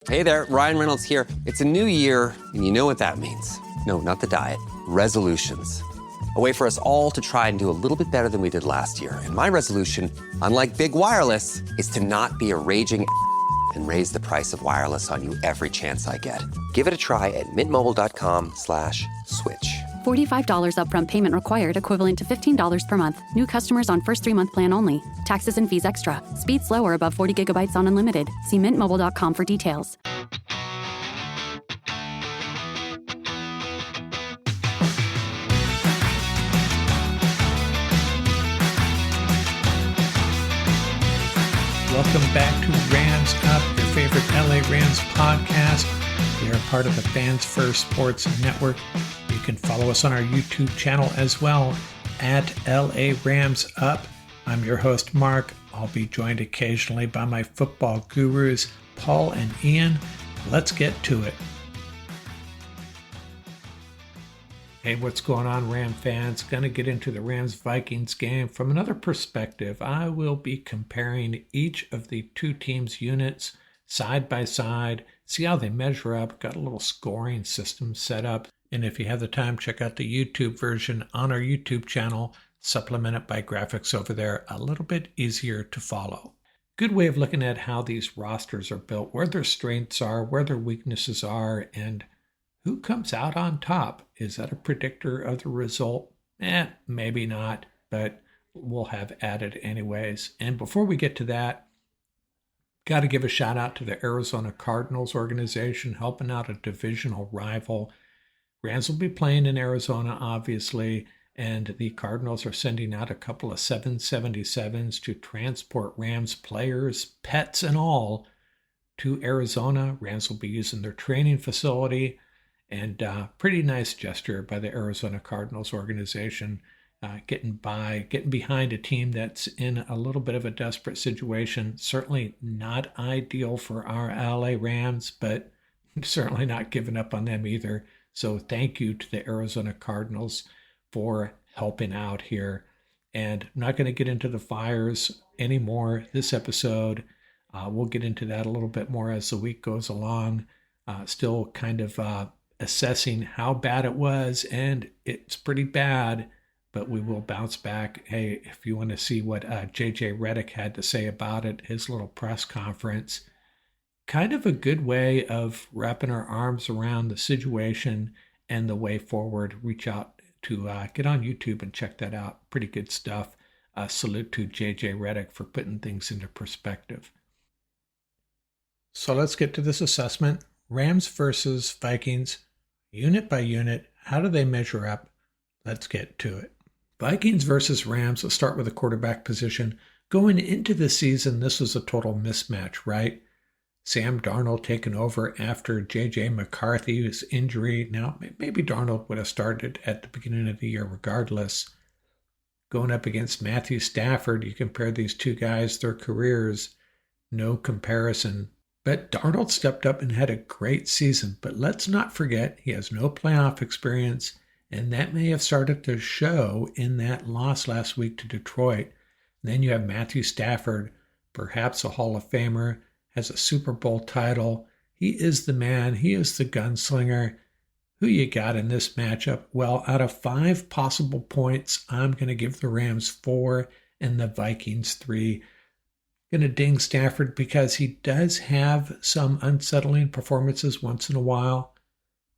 Hey there, Ryan Reynolds here. It's a new year, and you know what that means. No, not the diet. Resolutions. A way for us all to try and do a little bit better than we did last year. And my resolution, unlike big wireless, is to not be a raging and raise the price of wireless on you every chance I get. Give it a try at mintmobile.com/switch. $45 upfront payment required, equivalent to $15 per month. New customers on first 3-month plan only. Taxes and fees extra. Speed slower above 40 gigabytes on unlimited. See mintmobile.com for details. Welcome back to Rams Up, your favorite LA Rams podcast. We are part of the Fans First Sports Network. You can follow us on our YouTube channel as well, at LA Rams Up. I'm your host, Mark. I'll be joined occasionally by my football gurus, Paul and Ian. Let's get to it. Hey, what's going on, Ram fans? Going to get into the Rams-Vikings game from another perspective. I will be comparing each of the two teams' units side by side, see how they measure up. Got a little scoring system set up. And if you have the time, check out the YouTube version on our YouTube channel. Supplement it by graphics over there. A little bit easier to follow. Good way of looking at how these rosters are built, where their strengths are, where their weaknesses are, and who comes out on top. Is that a predictor of the result? Maybe not, but we'll have added anyways. And before we get to that, got to give a shout out to the Arizona Cardinals organization, helping out a divisional rival. Rams will be playing in Arizona, obviously, and the Cardinals are sending out a couple of 777s to transport Rams players, pets and all, to Arizona. Rams will be using their training facility, and pretty nice gesture by the Arizona Cardinals organization, getting behind a team that's in a little bit of a desperate situation. Certainly not ideal for our LA Rams, but certainly not giving up on them either. So thank you to the Arizona Cardinals for helping out here. And I'm not going to get into the fires anymore this episode. We'll get into that a little bit more as the week goes along. Still kind of assessing how bad it was, and it's pretty bad, but we will bounce back. Hey, if you want to see what JJ Redick had to say about it, his little press conference, kind of a good way of wrapping our arms around the situation and the way forward. Reach out to get on YouTube and check that out. Pretty good stuff. Salute to JJ Redick for putting things into perspective. So let's get to this assessment. Rams versus Vikings, unit by unit. How do they measure up? Let's get to it. Vikings versus Rams. Let's start with the quarterback position. Going into the season, this was a total mismatch, right? Sam Darnold taking over after J.J. McCarthy's injury. Now, maybe Darnold would have started at the beginning of the year regardless. Going up against Matthew Stafford, you compare these two guys, their careers, no comparison. But Darnold stepped up and had a great season. But let's not forget, he has no playoff experience, and that may have started to show in that loss last week to Detroit. And then you have Matthew Stafford, perhaps a Hall of Famer, has a Super Bowl title. He is the man. He is the gunslinger. Who you got in this matchup? Well, out of 5 possible points, I'm going to give the Rams 4 and the Vikings 3. Going to ding Stafford because he does have some unsettling performances once in a while,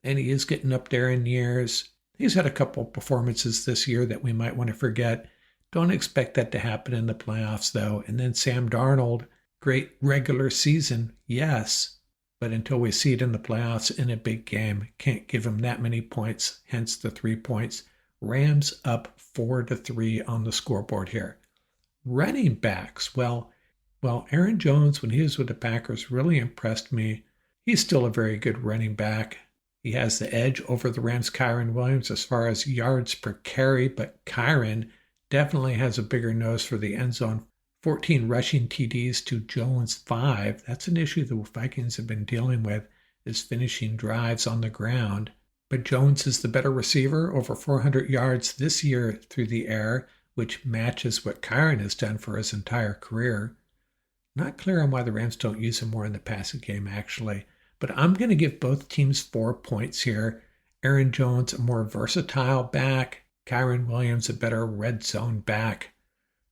and he is getting up there in years. He's had a couple performances this year that we might want to forget. Don't expect that to happen in the playoffs, though. And then Sam Darnold, great regular season, yes, but until we see it in the playoffs in a big game, can't give him that many points, hence the 3 points. Rams up 4-3 on the scoreboard here. Running backs, well, Aaron Jones, when he was with the Packers, really impressed me. He's still a very good running back. He has the edge over the Rams' Kyren Williams as far as yards per carry, but Kyren definitely has a bigger nose for the end zone. 14 rushing TDs to Jones' 5. That's an issue the Vikings have been dealing with, is finishing drives on the ground. But Jones is the better receiver, over 400 yards this year through the air, which matches what Kyren has done for his entire career. Not clear on why the Rams don't use him more in the passing game, actually. but I'm going to give both teams 4 points here. Aaron Jones, a more versatile back. Kyren Williams, a better red zone back.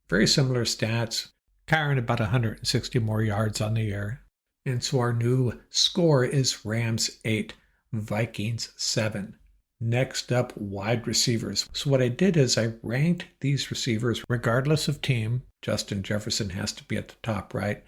Very similar stats. Kyren about 160 more yards on the year. And so our new score is Rams 8, Vikings 7. Next up, wide receivers. So what I did is I ranked these receivers regardless of team. Justin Jefferson has to be at the top, right?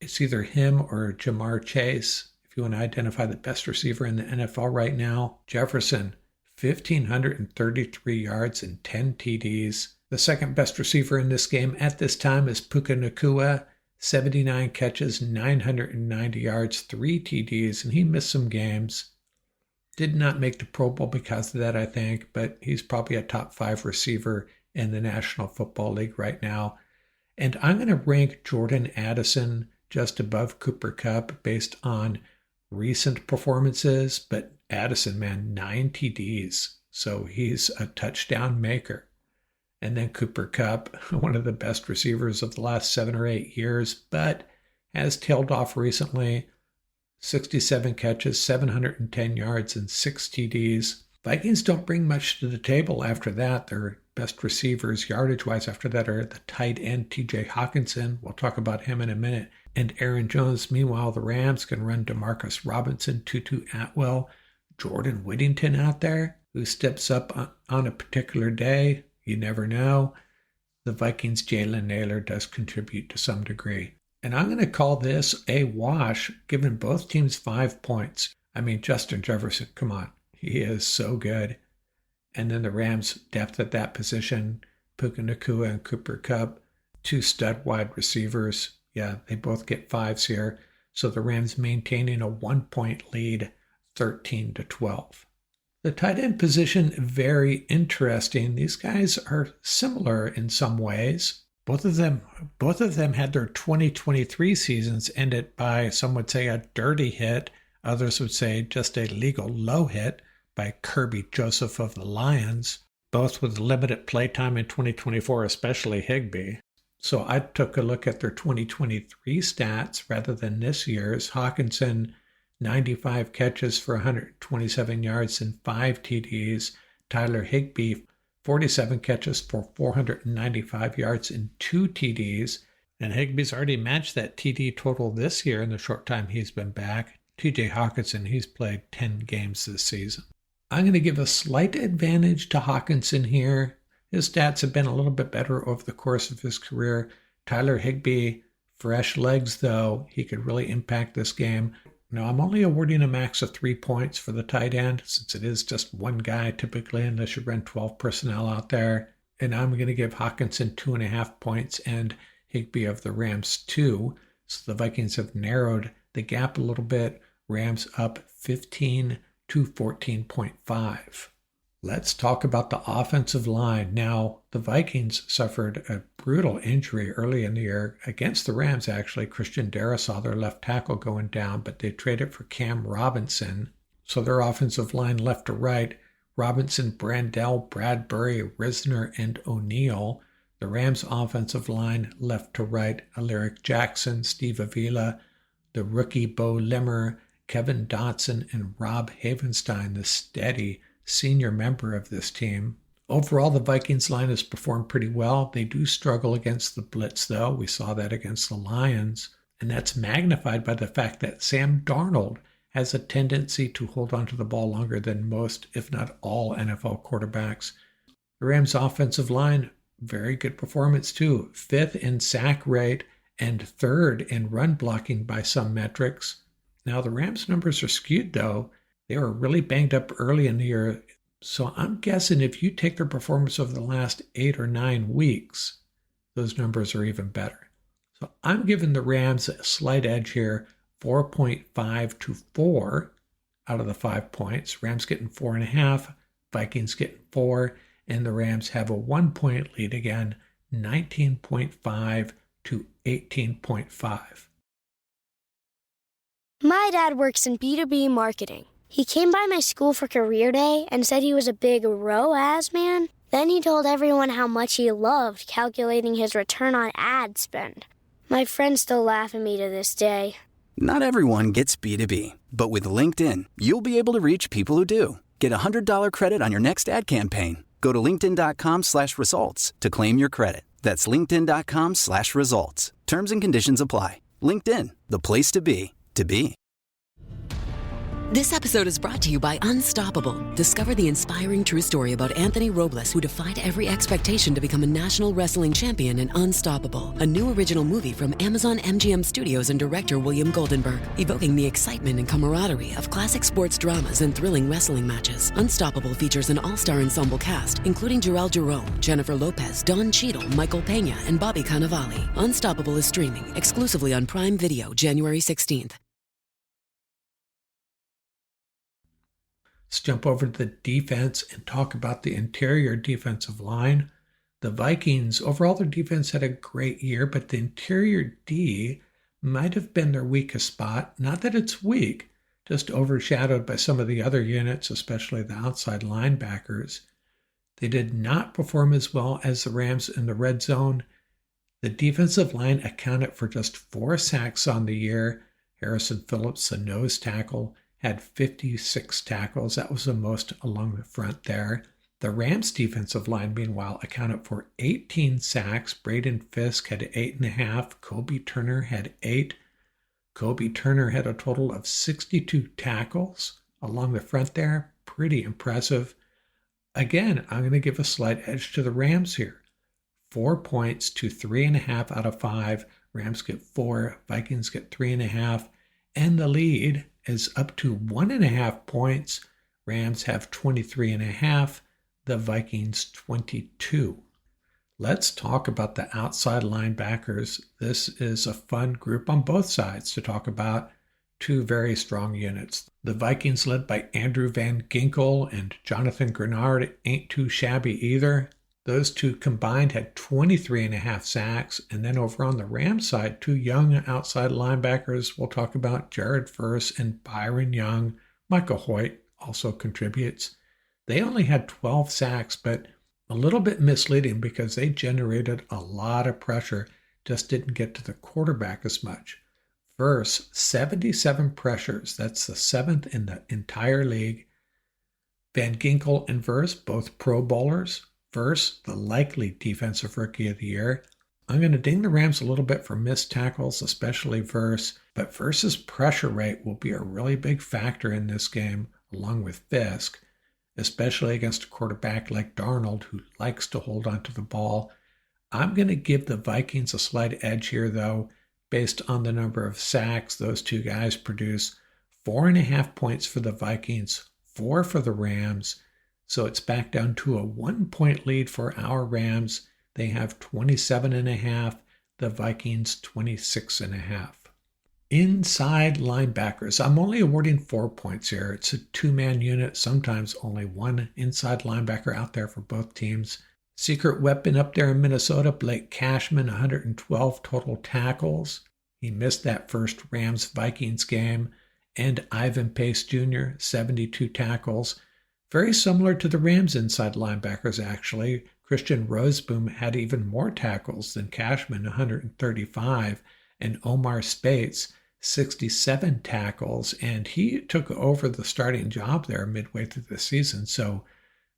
It's either him or Jamar Chase. If you want to identify the best receiver in the NFL right now, Jefferson, 1,533 yards and 10 TDs. The second best receiver in this game at this time is Puka Nacua, 79 catches, 990 yards, 3 TDs, and he missed some games. Did not make the Pro Bowl because of that, I think, but he's probably a top 5 receiver in the National Football League right now. And I'm going to rank Jordan Addison just above Cooper Kupp based on recent performances, but Addison, man, 9 TDs, so he's a touchdown maker. And then Cooper Kupp, one of the best receivers of the last 7 or 8 years, but has tailed off recently. 67 catches, 710 yards, and 6 TDs. Vikings don't bring much to the table after that. Their best receivers, yardage-wise, after that are the tight end TJ Hawkinson. We'll talk about him in a minute. And Aaron Jones. Meanwhile, the Rams can run Demarcus Robinson, Tutu Atwell, Jordan Whittington out there, who steps up on a particular day. You never know. The Vikings' Jalen Naylor does contribute to some degree. And I'm going to call this a wash, giving both teams 5 points. I mean, Justin Jefferson, come on. He is so good. And then the Rams' depth at that position, Puka Nacua and Cooper Kupp, 2 stud wide receivers. Yeah, they both get 5s here. So the Rams maintaining a 1-point lead, 13-12. The tight end position, very interesting. These guys are similar in some ways. Both of them had their 2023 seasons ended by, some would say, a dirty hit. Others would say just a legal low hit by Kirby Joseph of the Lions, both with limited playtime in 2024, especially Higbee. So I took a look at their 2023 stats rather than this year's. Hawkinson, 95 catches for 127 yards and 5 TDs. Tyler Higbee, 47 catches for 495 yards and 2 TDs. And Higbee's already matched that TD total this year in the short time he's been back. TJ Hawkinson, he's played 10 games this season. I'm going to give a slight advantage to Hawkinson here. His stats have been a little bit better over the course of his career. Tyler Higbee, fresh legs though, he could really impact this game. Now, I'm only awarding a max of 3 points for the tight end, since it is just one guy typically, unless you run 12 personnel out there. And I'm going to give Hawkinson 2.5 points and Higbee of the Rams 2. So the Vikings have narrowed the gap a little bit. Rams up 15 to 14.5. Let's talk about the offensive line. Now, the Vikings suffered a brutal injury early in the year against the Rams, actually. Christian Darrisaw, their left tackle, going down, but they traded for Cam Robinson. So their offensive line left to right, Robinson, Brandell, Bradbury, Risner, and O'Neal. The Rams' offensive line left to right, Alaric Jackson, Steve Avila, the rookie Bo Limmer, Kevin Dotson, and Rob Havenstein, the steady senior member of this team. Overall, the Vikings line has performed pretty well. They do struggle against the blitz, though. We saw that against the Lions. And that's magnified by the fact that Sam Darnold has a tendency to hold onto the ball longer than most, if not all, NFL quarterbacks. The Rams' offensive line, very good performance, too. 5th in sack rate and 3rd in run blocking by some metrics. Now, the Rams' numbers are skewed, though. They were really banged up early in the year, so I'm guessing if you take their performance over the last 8 or 9 weeks, those numbers are even better. So I'm giving the Rams a slight edge here, 4.5 to 4 out of the 5 points. Rams getting 4.5, Vikings getting 4, and the Rams have a 1-point lead again, 19.5 to 18.5. My dad works in B2B marketing. He came by my school for career day and said he was a big ROAS man. Then he told everyone how much he loved calculating his return on ad spend. My friends still laugh at me to this day. Not everyone gets B2B. But with LinkedIn, you'll be able to reach people who do. Get a $100 credit on your next ad campaign. Go to linkedin.com/results to claim your credit. That's linkedin.com/results. Terms and conditions apply. LinkedIn, the place to be, to be. This episode is brought to you by Unstoppable. Discover the inspiring true story about Anthony Robles, who defied every expectation to become a national wrestling champion in Unstoppable, a new original movie from Amazon MGM Studios and director William Goldenberg, evoking the excitement and camaraderie of classic sports dramas and thrilling wrestling matches. Unstoppable features an all-star ensemble cast, including Jarrell Jerome, Jennifer Lopez, Don Cheadle, Michael Pena, and Bobby Cannavale. Unstoppable is streaming exclusively on Prime Video January 16th. Let's jump over to the defense and talk about the interior defensive line. The Vikings, overall their defense had a great year, but the interior D might have been their weakest spot. Not that it's weak, just overshadowed by some of the other units, especially the outside linebackers. They did not perform as well as the Rams in the red zone. The defensive line accounted for just 4 sacks on the year. Harrison Phillips, the nose tackle, had 56 tackles. That was the most along the front there. The Rams defensive line, meanwhile, accounted for 18 sacks. Braden Fisk had 8.5. Kobe Turner had 8. Kobe Turner had a total of 62 tackles along the front there. Pretty impressive. Again, I'm going to give a slight edge to the Rams here. 4 points to 3.5 out of 5. Rams get 4. Vikings get 3.5. And the lead is up to 1.5 points. Rams have 23.5. The Vikings 22. Let's talk about the outside linebackers. This is a fun group on both sides to talk about. 2 very strong units. The Vikings, led by Andrew Van Ginkel and Jonathan Grenard, ain't too shabby either. Those 2 combined had 23.5 sacks. And then over on the Rams side, 2 young outside linebackers we'll talk about, Jared Verse and Byron Young. Michael Hoyt also contributes. They only had 12 sacks, but a little bit misleading because they generated a lot of pressure, just didn't get to the quarterback as much. Verse, 77 pressures. That's the 7th in the entire league. Van Ginkel and Verse, both Pro Bowlers. Verse, the likely defensive rookie of the year. I'm going to ding the Rams a little bit for missed tackles, especially Verse, but Verse's pressure rate will be a really big factor in this game, along with Fisk, especially against a quarterback like Darnold, who likes to hold onto the ball. I'm going to give the Vikings a slight edge here, though, based on the number of sacks those 2 guys produce. 4.5 points for the Vikings, 4 for the Rams. So it's back down to a 1-point lead for our Rams. They have 27.5, the Vikings 26.5. Inside linebackers, I'm only awarding 4 points here. It's a 2-man unit, sometimes only 1 inside linebacker out there for both teams. Secret weapon up there in Minnesota, Blake Cashman, 112 total tackles. He missed that first Rams-Vikings game. And Ivan Pace Jr., 72 tackles. Very similar to the Rams inside linebackers, actually. Christian Roseboom had even more tackles than Cashman, 135, and Omar Spates, 67 tackles, and he took over the starting job there midway through the season, so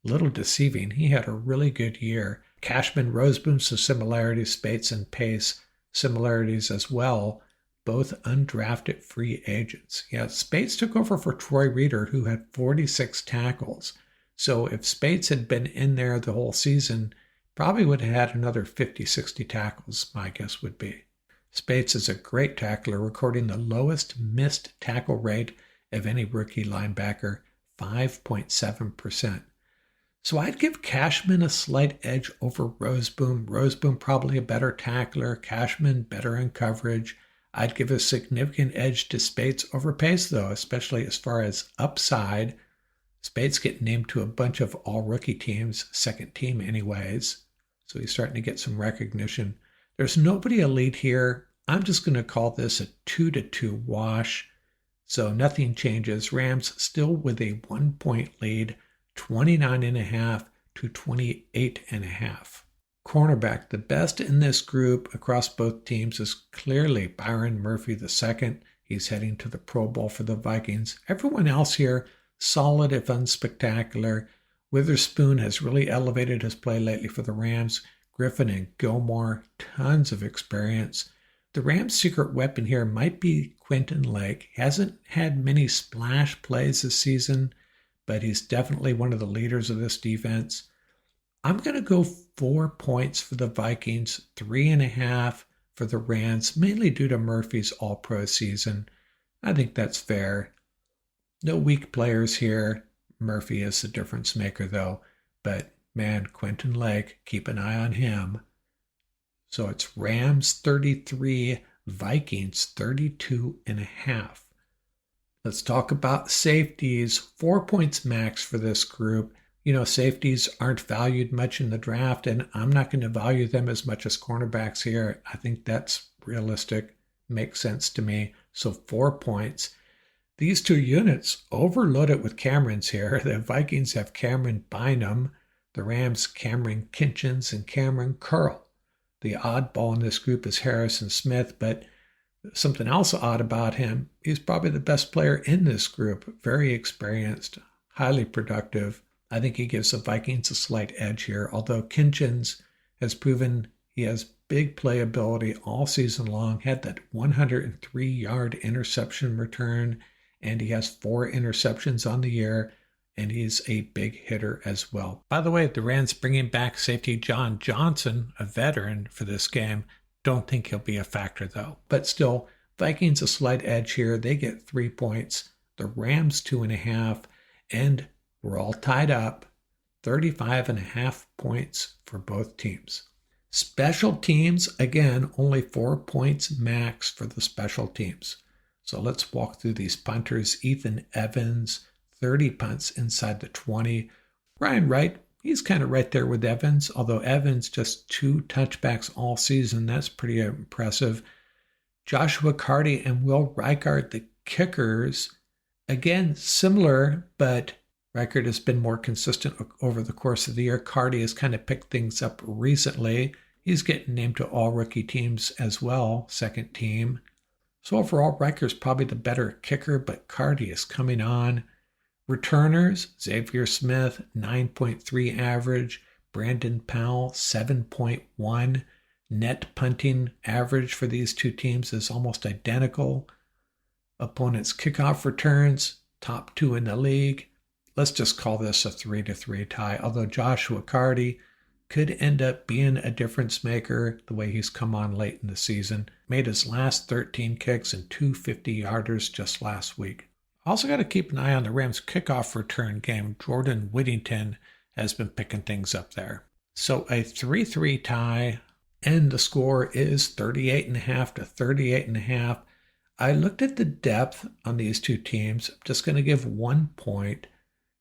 a little deceiving. He had a really good year. Cashman, Roseboom, some similarities, Spates and Pace, similarities as well. Both undrafted free agents. Yeah, Spates took over for Troy Reeder, who had 46 tackles. So if Spates had been in there the whole season, probably would have had another 50, 60 tackles, my guess would be. Spates is a great tackler, recording the lowest missed tackle rate of any rookie linebacker, 5.7%. So I'd give Cashman a slight edge over Roseboom. Roseboom probably a better tackler, Cashman better in coverage. I'd give a significant edge to Spates over Pace, though, especially as far as upside. Spates getting named to a bunch of all-rookie teams, second team anyways, so he's starting to get some recognition. There's nobody elite here. I'm just going to call this a 2-2 wash, so nothing changes. Rams still with a 1-point lead, 29.5 to 28.5. Cornerback, the best in this group across both teams is clearly Byron Murphy II. He's heading to the Pro Bowl for the Vikings. Everyone else here, solid if unspectacular. Witherspoon has really elevated his play lately for the Rams. Griffin and Gilmore, tons of experience. The Rams' secret weapon here might be Quentin Lake. He hasn't had many splash plays this season, but he's definitely one of the leaders of this defense. I'm going to go 4 points for the Vikings, 3.5 for the Rams, mainly due to Murphy's All-Pro season. I think that's fair. No weak players here. Murphy is the difference maker, though. But, man, Quentin Lake, keep an eye on him. So it's Rams 33, Vikings 32.5. Let's talk about safeties. 4 points max for this group. You know, safeties aren't valued much in the draft, and I'm not going to value them as much as cornerbacks here. I think that's realistic. Makes sense to me. So 4 points. These two units overloaded with Camerons here. The Vikings have Cameron Bynum. The Rams, Cameron Kinchins and Cameron Curl. The oddball in this group is Harrison Smith, but something else odd about him, he's probably the best player in this group. Very experienced, highly productive. I think he gives the Vikings a slight edge here, although Kinchins has proven he has big playability all season long, had that 103-yard interception return, and he has 4 interceptions on the year, and he's a big hitter as well. By the way, the Rams bringing back safety John Johnson, a veteran, for this game. Don't think he'll be a factor, though. But still, Vikings a slight edge here. They get 3 points. The Rams 2.5, and we're all tied up. 35.5 points for both teams. Special teams, again, only 4 points max for the special teams. So let's walk through these punters. Ethan Evans, 30 punts inside the 20. Ryan Wright, he's kind of right there with Evans, although Evans just 2 touchbacks all season. That's pretty impressive. Joshua Carty and Will Reichard, the kickers, again, similar, but Reichard has been more consistent over the course of the year. Carty has kind of picked things up recently. He's getting named to all rookie teams as well, second team. So overall, Reichard's probably the better kicker, but Carty is coming on. Returners, Xavier Smith, 9.3 average. Brandon Powell, 7.1. Net punting average for these two teams is almost identical. Opponents' kickoff returns, top 2 in the league. Let's just call this a 3-3 tie, although Joshua Carty could end up being a difference maker the way he's come on late in the season. Made his last 13 kicks and 2 50-yarders just last week. Also got to keep an eye on the Rams' kickoff return game. Jordan Whittington has been picking things up there. So a 3-3 tie, and the score is 38.5 to 38.5. I looked at the depth on these two teams. I'm just going to give 1 point.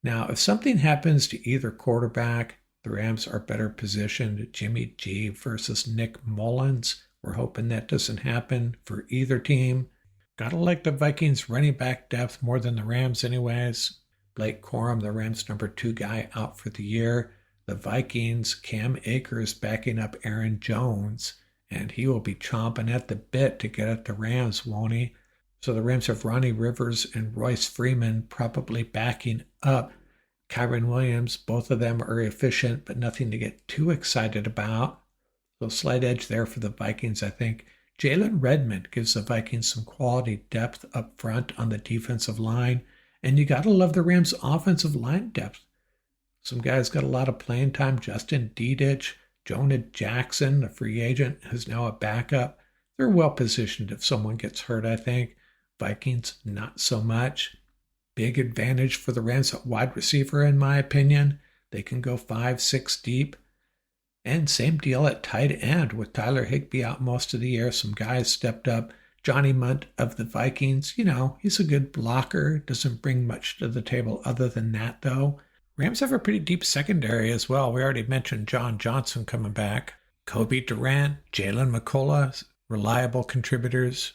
Now, if something happens to either quarterback, the Rams are better positioned. Jimmy G versus Nick Mullins. We're hoping that doesn't happen for either team. Gotta like the Vikings running back depth more than the Rams anyways. Blake Corum, the Rams' number 2 guy, out for the year. The Vikings, Cam Akers backing up Aaron Jones, and he will be chomping at the bit to get at the Rams, won't he? So the Rams have Ronnie Rivers and Royce Freeman probably backing up Kyron Williams. Both of them are efficient, but nothing to get too excited about. So slight edge there for the Vikings, I think. Jalen Redmond gives the Vikings some quality depth up front on the defensive line. And you got to love the Rams' offensive line depth. Some guys got a lot of playing time. Justin Dedich, Jonah Jackson, the free agent, who's now a backup. They're well positioned if someone gets hurt, I think. Vikings, not so much. Big advantage for the Rams at wide receiver, in my opinion. They can go 5-6 deep. And same deal at tight end with Tyler Higbee out most of the year. Some guys stepped up. Johnny Munt of the Vikings, he's a good blocker. Doesn't bring much to the table other than that, though. Rams have a pretty deep secondary as well. We already mentioned John Johnson coming back. Kobe Durant, Jalen McCullough, reliable contributors.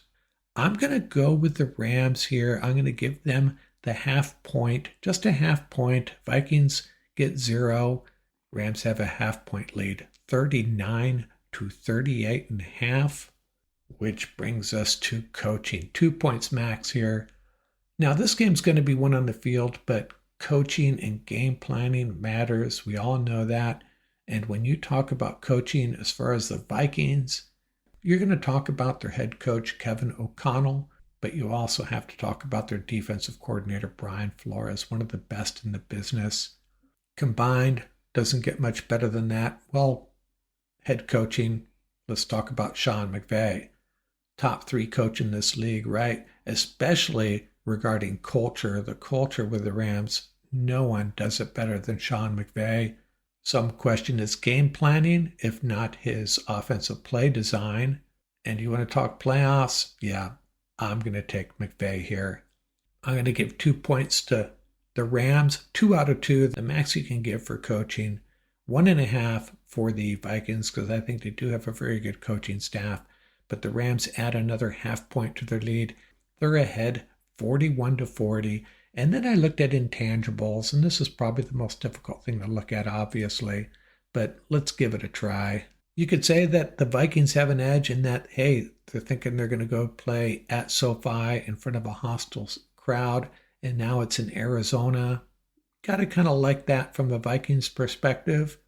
I'm going to go with the Rams here. I'm going to give them the half point, just a half point. Vikings get 0. Rams have a half point lead, 39 to 38.5. which brings us to coaching. 2 points max here. Now, this game's going to be won on the field, but coaching and game planning matters. We all know that. And when you talk about coaching as far as the Vikings, you're going to talk about their head coach, Kevin O'Connell, but you also have to talk about their defensive coordinator, Brian Flores, one of the best in the business. Combined, doesn't get much better than that. Well, head coaching, let's talk about Sean McVay. Top 3 coach in this league, right? Especially regarding culture, the culture with the Rams. No one does it better than Sean McVay. Some question his game planning, if not his offensive play design. And you want to talk playoffs? Yeah, I'm going to take McVay here. I'm going to give 2 points to the Rams, 2 out of 2, the max you can give for coaching. 1.5 for the Vikings, because I think they do have a very good coaching staff. But the Rams add another half point to their lead. They're ahead 41-40. And then I looked at intangibles, and this is probably the most difficult thing to look at, obviously, but let's give it a try. You could say that the Vikings have an edge in that, hey, they're thinking they're going to go play at SoFi in front of a hostile crowd, and now it's in Arizona. Got to kind of like that from the Vikings' perspective.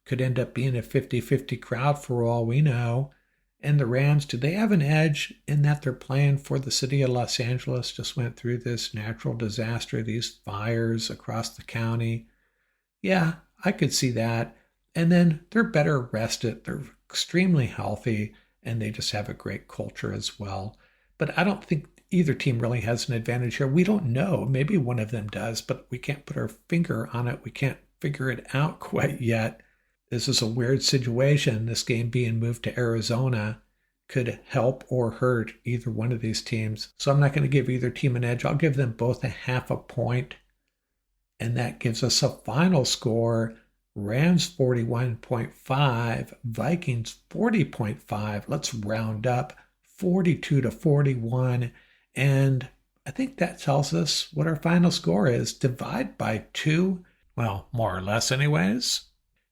Could end up being a 50-50 crowd for all we know. And the Rams, do they have an edge in that they're playing for the city of Los Angeles? Just went through this natural disaster, these fires across the county. Yeah, I could see that. And then they're better rested. They're extremely healthy, and they just have a great culture as well. But I don't think either team really has an advantage here. We don't know. Maybe one of them does, but we can't put our finger on it. We can't figure it out quite yet. This is a weird situation. This game being moved to Arizona could help or hurt either one of these teams. So I'm not going to give either team an edge. I'll give them both a half a point. And that gives us a final score. Rams 41.5, Vikings 40.5. Let's round up 42-41. And I think that tells us what our final score is. Divide by 2. Well, more or less anyways.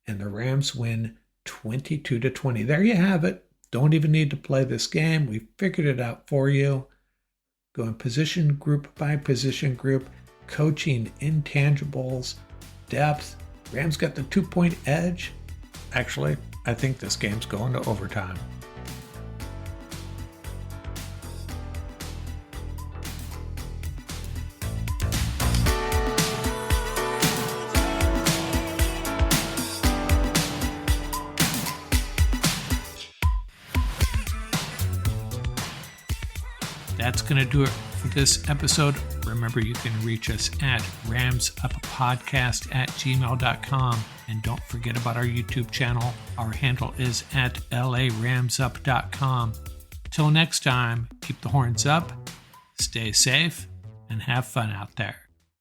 And the Rams win 22-20. There you have it. Don't even need to play this game. We figured it out for you. Going position group by position group, coaching, intangibles, depth. Rams got the 2-point edge. Actually, I think this game's going to overtime. That's going to do it for this episode. Remember, you can reach us at ramsuppodcast@gmail.com. And don't forget about our YouTube channel. Our handle is at laramsup.com. Till next time, keep the horns up, stay safe, and have fun out there.